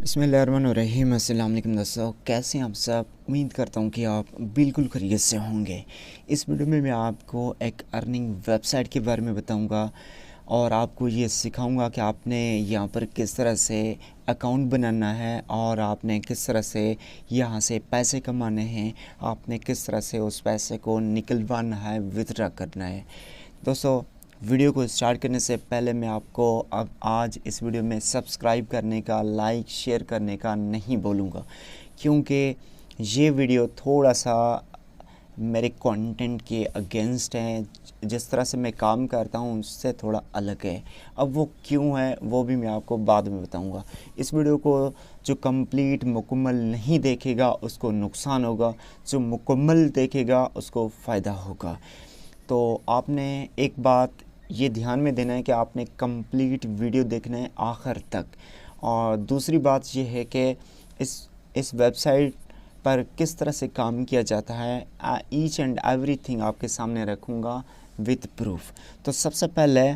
बिस्मिल्लाहिर्रहमानिर्रहीम। अस्सलाम वालेकुम दोस्तों, कैसे हैं आप सब। उम्मीद करता हूँ कि आप बिल्कुल खैरियत से होंगे। इस वीडियो में मैं आपको एक अर्निंग वेबसाइट के बारे में बताऊँगा और आपको ये सिखाऊंगा कि आपने यहाँ पर किस तरह से अकाउंट बनाना है और आपने किस तरह से यहाँ से पैसे कमाने हैं, आपने किस तरह से उस पैसे को निकलवाना है, विथड्रॉ करना है। दोस्तों, वीडियो को स्टार्ट करने से पहले मैं आपको अब आज इस वीडियो में सब्सक्राइब करने का, लाइक शेयर करने का नहीं बोलूँगा, क्योंकि ये वीडियो थोड़ा सा मेरे कंटेंट के अगेंस्ट है। जिस तरह से मैं काम करता हूँ उससे थोड़ा अलग है। अब वो क्यों है वो भी मैं आपको बाद में बताऊँगा। इस वीडियो को जो कंप्लीट मुकम्मल नहीं देखेगा उसको नुकसान होगा, जो मुकम्मल देखेगा उसको फ़ायदा होगा। तो आपने एक बात ये ध्यान में देना है कि आपने कंप्लीट वीडियो देखना है आखिर तक। और दूसरी बात ये है कि इस वेबसाइट पर किस तरह से काम किया जाता है, ईच एंड एवरीथिंग आपके सामने रखूँगा विद प्रूफ। तो सबसे पहले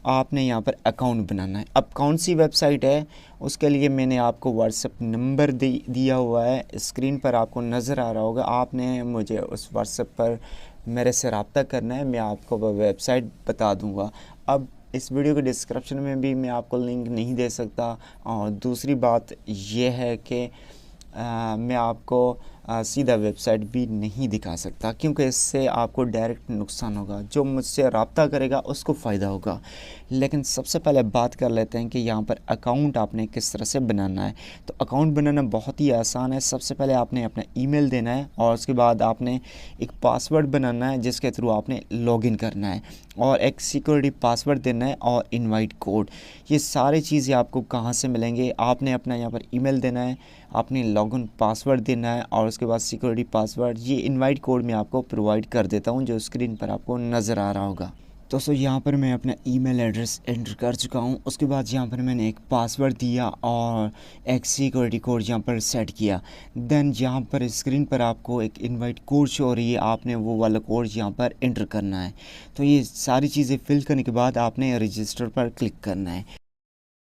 आपने यहाँ पर अकाउंट बनाना है। अब कौन सी वेबसाइट है उसके लिए मैंने आपको व्हाट्सएप नंबर दिया हुआ है, स्क्रीन पर आपको नज़र आ रहा होगा। आपने मुझे उस व्हाट्सएप पर मेरे से रब्ता करना है, मैं आपको वह वेबसाइट बता दूंगा। अब इस वीडियो के डिस्क्रिप्शन में भी मैं आपको लिंक नहीं दे सकता। और दूसरी बात यह है कि मैं आपको सीधा वेबसाइट भी नहीं दिखा सकता, क्योंकि इससे आपको डायरेक्ट नुकसान होगा। जो मुझसे रब्ता करेगा उसको फ़ायदा होगा। लेकिन सबसे पहले बात कर लेते हैं कि यहाँ पर अकाउंट आपने किस तरह से बनाना है। तो अकाउंट बनाना बहुत ही आसान है। सबसे पहले आपने अपना ईमेल देना है और उसके बाद आपने एक पासवर्ड बनाना है जिसके थ्रू आपने लॉगिन करना है, और एक सिक्योरिटी पासवर्ड देना है और इनवाइट कोड। ये सारी चीज़ें आपको कहाँ से मिलेंगे? आपने अपना यहाँ पर ईमेल देना है, आपने लॉगिन पासवर्ड देना है और उसके बाद सिक्योरिटी पासवर्ड। ये इनवाइट कोड मैं आपको प्रोवाइड कर देता हूँ जो स्क्रीन पर आपको नज़र आ रहा होगा। दोस्तों, यहाँ पर मैं अपना ईमेल एड्रेस एंटर कर चुका हूँ। उसके बाद यहाँ पर मैंने एक पासवर्ड दिया और एक सिक्योरिटी कोड यहाँ पर सेट किया। देन यहाँ पर स्क्रीन पर आपको एक इनवाइट कोड शो हो रही है, आपने वो वाला कोड यहाँ पर एंटर करना है। तो ये सारी चीज़ें फिल करने के बाद आपने रजिस्टर पर क्लिक करना है।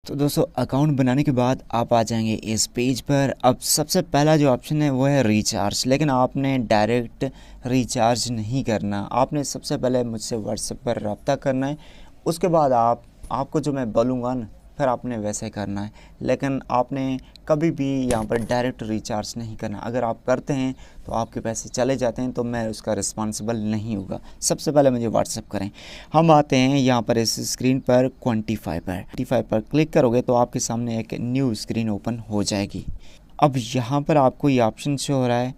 तो दोस्तों, अकाउंट बनाने के बाद आप आ जाएंगे इस पेज पर। अब सबसे पहला जो ऑप्शन है वो है रिचार्ज, लेकिन आपने डायरेक्ट रिचार्ज नहीं करना। आपने सबसे पहले मुझसे व्हाट्सएप पर रब्ता करना है। उसके बाद आपको जो मैं बोलूँगा ना, फिर आपने वैसे करना है। लेकिन आपने कभी भी यहाँ पर डायरेक्ट रिचार्ज नहीं करना। अगर आप करते हैं तो आपके पैसे चले जाते हैं, तो मैं उसका रिस्पॉन्सिबल नहीं होगा। सबसे पहले मुझे व्हाट्सएप करें। हम आते हैं यहाँ पर इस स्क्रीन पर क्वान्टिफाई पर क्लिक करोगे तो आपके सामने एक न्यू स्क्रीन ओपन हो जाएगी। अब यहाँ पर आपको ये ऑप्शन शो हो रहा है,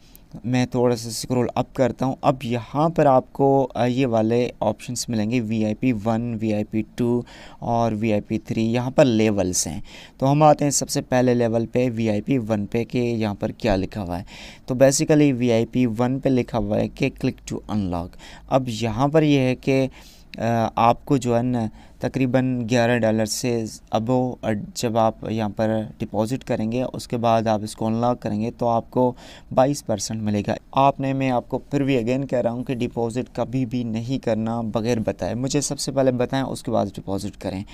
मैं थोड़ा सा स्क्रॉल अप करता हूँ। अब यहाँ पर आपको ये वाले ऑप्शंस मिलेंगे, VIP 1, VIP 2 और VIP 3। यहाँ पर लेवल्स हैं। तो हम आते हैं सबसे पहले लेवल पे VIP 1 पे कि यहाँ पर क्या लिखा हुआ है। तो बेसिकली VIP 1 पे लिखा हुआ है कि क्लिक टू अनलॉक। अब यहाँ पर ये है कि आपको जो है ना तकरीबन $11 से अबो जब आप यहाँ पर डिपॉज़िट करेंगे, उसके बाद आप इसको अनलॉक करेंगे तो आपको 22% मिलेगा। मैं आपको फिर भी अगेन कह रहा हूँ कि डिपॉज़िट कभी भी नहीं करना बग़ैर बताए। मुझे सबसे पहले बताएं, उसके बाद डिपॉज़िट करें।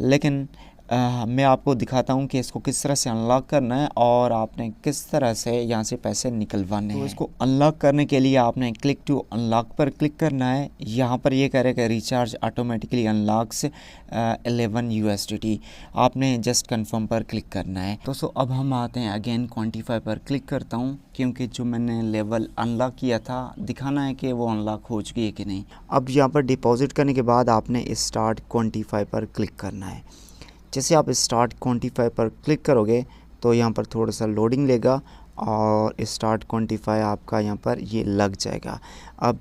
लेकिन मैं आपको दिखाता हूँ कि इसको किस तरह से अनलॉक करना है और आपने किस तरह से यहाँ से पैसे निकलवाने हैं। तो इसको अनलॉक करने के लिए आपने क्लिक टू अनलॉक पर क्लिक करना है। यहाँ पर ये कह रहा है कि रिचार्ज ऑटोमेटिकली अनलॉक्स 11 USDT। आपने जस्ट कंफर्म पर क्लिक करना है। दोस्तों, अब हम आते हैं अगेन क्वान्टिफाई पर क्लिक करता हूँ, क्योंकि जो मैंने लेवल अनलॉक किया था दिखाना है कि वो अनलॉक हो चुकी है कि नहीं। अब यहाँ पर डिपॉज़िट करने के बाद आपने स्टार्ट क्वान्टिफाई पर क्लिक करना है। जैसे आप स्टार्ट क्वान्टिफाई पर क्लिक करोगे तो यहाँ पर थोड़ा सा लोडिंग लेगा और स्टार्ट क्वान्टिफाई आपका यहाँ पर ये लग जाएगा। अब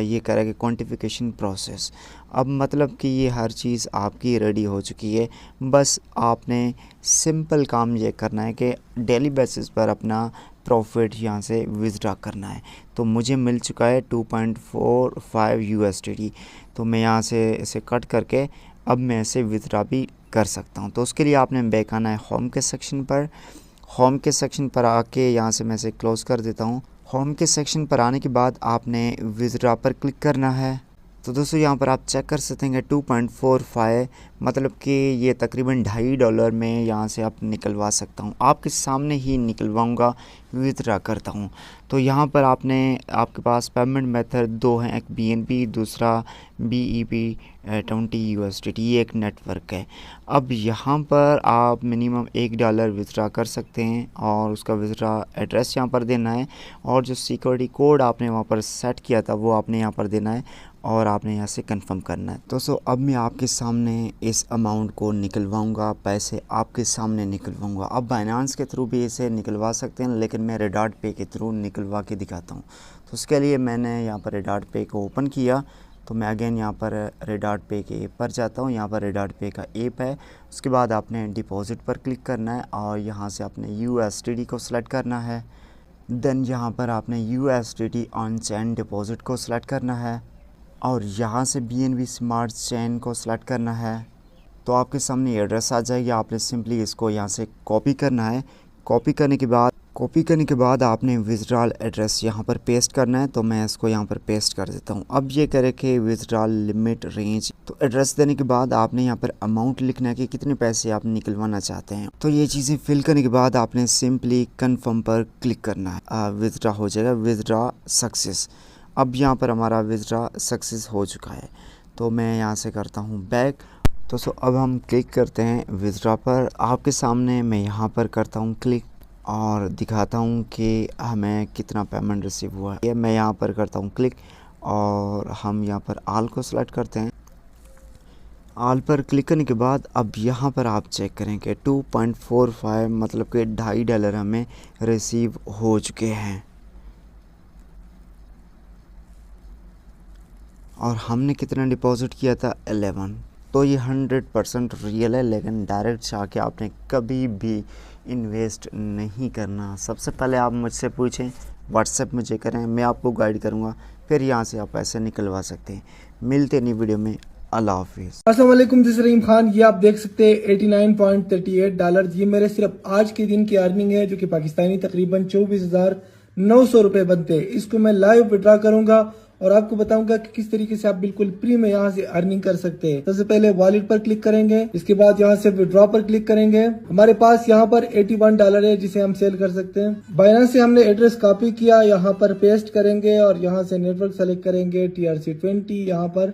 ये करेगा क्वान्टिफिकेशन प्रोसेस। अब मतलब कि ये हर चीज़ आपकी रेडी हो चुकी है। बस आपने सिंपल काम ये करना है कि डेली बेसिस पर अपना प्रॉफिट यहाँ से विथड्रॉ करना है। तो मुझे मिल चुका है 2.45 USDT। तो मैं यहाँ से इसे कट करके अब मैं इसे विथड्रॉ भी कर सकता हूँ। तो उसके लिए आपने बैक आना है होम के सेक्शन पर। होम के सेक्शन पर आके यहाँ से मैं इसे क्लोज़ कर देता हूँ। होम के सेक्शन पर आने के बाद आपने विथड्रॉ पर क्लिक करना है। तो दोस्तों यहाँ पर आप चेक कर सकते हैं 2.45 मतलब कि ये तकरीबन $2.5 में यहाँ से आप निकलवा सकता हूँ। आपके सामने ही निकलवाऊँगा, विथड्रा करता हूँ। तो यहाँ पर आपके पास पेमेंट मेथड दो हैं, एक BNB दूसरा BEP20 USDT, ये एक नेटवर्क है। अब यहाँ पर आप मिनिमम $1 विथड्रा कर सकते हैं और उसका विथड्रा एड्रेस यहाँ पर देना है और जो सिक्योरिटी कोड आपने वहाँ पर सेट किया था वो आपने यहाँ पर देना है और आपने यहाँ से कंफर्म करना है। दोस्तों अब मैं आपके सामने इस अमाउंट को निकलवाऊंगा, पैसे आपके सामने निकलवाऊंगा। आप बाइनेंस के थ्रू भी इसे निकलवा सकते हैं, लेकिन मैं रेडार्ट पे के थ्रू निकलवा के दिखाता हूँ। तो उसके लिए मैंने यहाँ पर रेडार्ट पे को ओपन किया, तो मैं अगेन यहाँ पर रेडार्ट पे के ऐप पर जाता हूँ। यहाँ पर रेडार्ट पे का ऐप है, उसके बाद आपने डिपॉजिट पर क्लिक करना है और यहाँ से आपने USDT को सिलेक्ट करना है। देन यहाँ पर आपने USDT ऑन चेन डिपॉजिट को सिलेक्ट करना है और यहाँ से BNB स्मार्ट चेन को सिलेक्ट करना है। तो आपके सामने एड्रेस आ जाएगी, आपने सिंपली इसको यहाँ से कॉपी करना है। कॉपी करने के बाद आपने विथड्रॉल एड्रेस यहाँ पर पेस्ट करना है। तो मैं इसको यहाँ पर पेस्ट कर देता हूँ। अब ये करे कि विथड्रॉल लिमिट रेंज, तो एड्रेस देने के बाद आपने यहाँ पर अमाउंट लिखना है कि कितने पैसे आप निकलवाना चाहते हैं। तो ये चीज़ें फिल करने के बाद आपने सिंपली कन्फर्म पर क्लिक करना है। विथड्रॉ हो जाएगा, विथड्रॉ सक्सेस। अब यहाँ पर हमारा विथड्रॉ सक्सेस हो चुका है। तो मैं यहाँ से करता हूँ बैक। तो अब हम क्लिक करते हैं विथड्रॉ पर। आपके सामने मैं यहाँ पर करता हूँ क्लिक और दिखाता हूँ कि हमें कितना पेमेंट रिसीव हुआ है। मैं यहाँ पर करता हूँ क्लिक और हम यहाँ पर ऑल को सिलेक्ट करते हैं। ऑल पर क्लिक करने के बाद अब यहाँ पर आप चेक करें कि 2.45 मतलब कि $2.5 हमें रिसीव हो चुके हैं। और हमने कितना डिपॉजिट किया था 11। तो ये 100% रियल है, लेकिन डायरेक्ट जाके आपने कभी भी इन्वेस्ट नहीं करना। सबसे पहले आप मुझसे पूछें, व्हाट्सएप मुझे करें, मैं आपको गाइड करूँगा, फिर यहाँ से आप पैसे निकलवा सकते हैं। मिलते नहीं वीडियो में, अल्लाह हाफिज़। अस्सलाम वालेकुम, दिस रहीम खान। ये आप देख सकते हैं $89.38। ये मेरे सिर्फ आज के दिन की अर्निंग है, जो कि पाकिस्तानी तकरीबन 24,900 रुपए बनते हैं। इसको मैं लाइव विड्रॉ करूंगा और आपको बताऊंगा कि किस तरीके से आप बिल्कुल फ्री में यहाँ से अर्निंग कर सकते हैं। सबसे पहले वॉलेट पर क्लिक करेंगे, इसके बाद यहाँ से विड्रॉ पर क्लिक करेंगे। हमारे पास यहाँ पर $81 है, जिसे हम सेल कर सकते हैं। बाइनेंस से हमने एड्रेस कॉपी किया, यहाँ पर पेस्ट करेंगे और यहाँ से नेटवर्क सेलेक्ट करेंगे, TRC20। यहाँ पर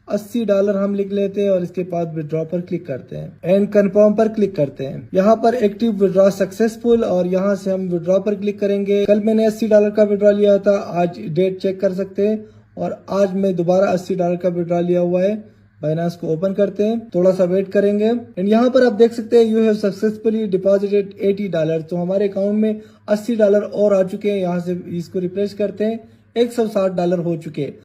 $80 हम लिख लेते हैं और इसके बाद विड्रॉ पर क्लिक करते हैं एंड कंफर्म पर क्लिक करते हैं। यहाँ पर एक्टिव विड्रॉ सक्सेसफुल और यहाँ से हम विड्रॉ पर क्लिक करेंगे। कल मैंने $80 का विड्रॉ लिया था, आज डेट चेक कर सकते हैं और आज मैं दोबारा $80 का विड्रॉ लिया हुआ है। बाइनेंस को ओपन करते हैं, थोड़ा सा वेट करेंगे एंड यहाँ पर आप देख सकते हैं यू हैव सक्सेसफुली डिपॉजिटेड $80। तो हमारे अकाउंट में $80 और आ चुके हैं। यहाँ से इसको रिप्लेस करते हैं, $160 हो चुके हैं।